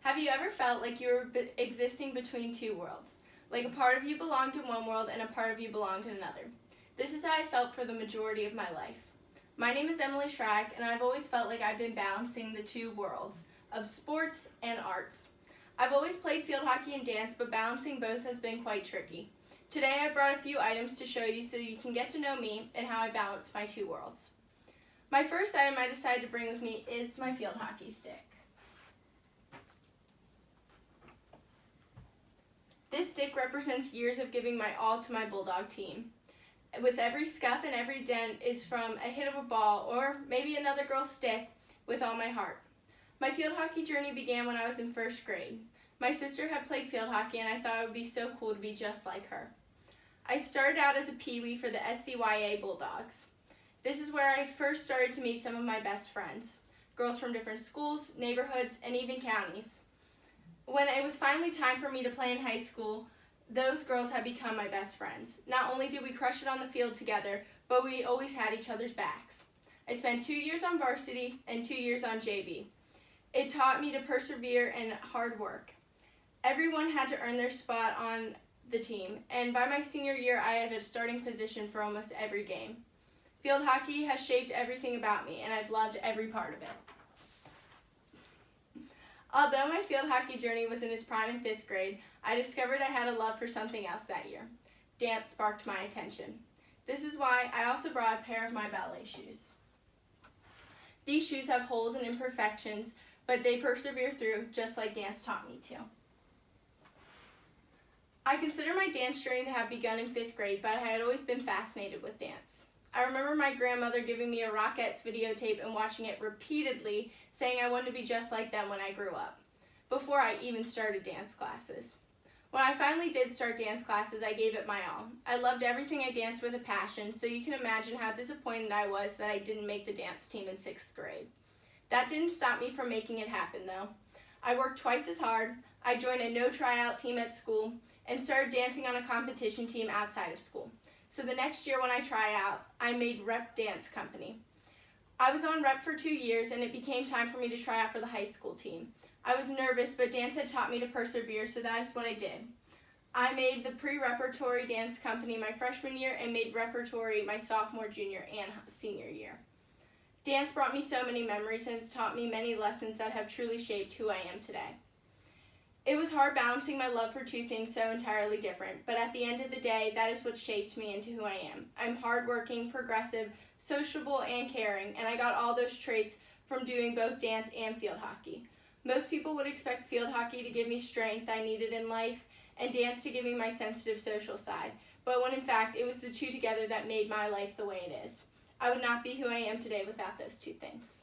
Have you ever felt like you were existing between two worlds? Like a part of you belonged in one world and a part of you belonged in another. This is how I felt for the majority of my life. My name is Emily Schrack, and I've always felt like I've been balancing the two worlds of sports and arts. I've always played field hockey and dance, but balancing both has been quite tricky. Today I brought a few items to show you so you can get to know me and how I balance my two worlds. My first item I decided to bring with me is my field hockey stick. This stick represents years of giving my all to my Bulldog team. With every scuff and every dent is from a hit of a ball or maybe another girl's stick with all my heart. My field hockey journey began when I was in first grade. My sister had played field hockey and I thought it would be so cool to be just like her. I started out as a peewee for the SCYA Bulldogs. This is where I first started to meet some of my best friends, girls from different schools, neighborhoods, and even counties. When it was finally time for me to play in high school, those girls had become my best friends. Not only did we crush it on the field together, but we always had each other's backs. I spent 2 years on varsity and 2 years on JV. It taught me to persevere and hard work. Everyone had to earn their spot on the team, and by my senior year, I had a starting position for almost every game. Field hockey has shaped everything about me, and I've loved every part of it. Although my field hockey journey was in its prime in 5th grade, I discovered I had a love for something else that year. Dance sparked my attention. This is why I also brought a pair of my ballet shoes. These shoes have holes and imperfections, but they persevere through just like dance taught me to. I consider my dance journey to have begun in 5th grade, but I had always been fascinated with dance. I remember my grandmother giving me a Rockettes videotape and watching it repeatedly, saying I wanted to be just like them when I grew up, before I even started dance classes. When I finally did start dance classes, I gave it my all. I loved everything I danced with a passion, so you can imagine how disappointed I was that I didn't make the dance team in 6th grade. That didn't stop me from making it happen, though. I worked twice as hard, I joined a no tryout team at school, and started dancing on a competition team outside of school. So the next year when I tried out, I made Rep Dance Company. I was on Rep for 2 years, and it became time for me to try out for the high school team. I was nervous, but dance had taught me to persevere, so that is what I did. I made the pre-repertory dance company my freshman year and made repertory my sophomore, junior, and senior year. Dance brought me so many memories and has taught me many lessons that have truly shaped who I am today. It was hard balancing my love for two things so entirely different, but at the end of the day, that is what shaped me into who I am. I'm hardworking, progressive, sociable, and caring, and I got all those traits from doing both dance and field hockey. Most people would expect field hockey to give me strength I needed in life, and dance to give me my sensitive social side, but when in fact it was the two together that made my life the way it is. I would not be who I am today without those two things.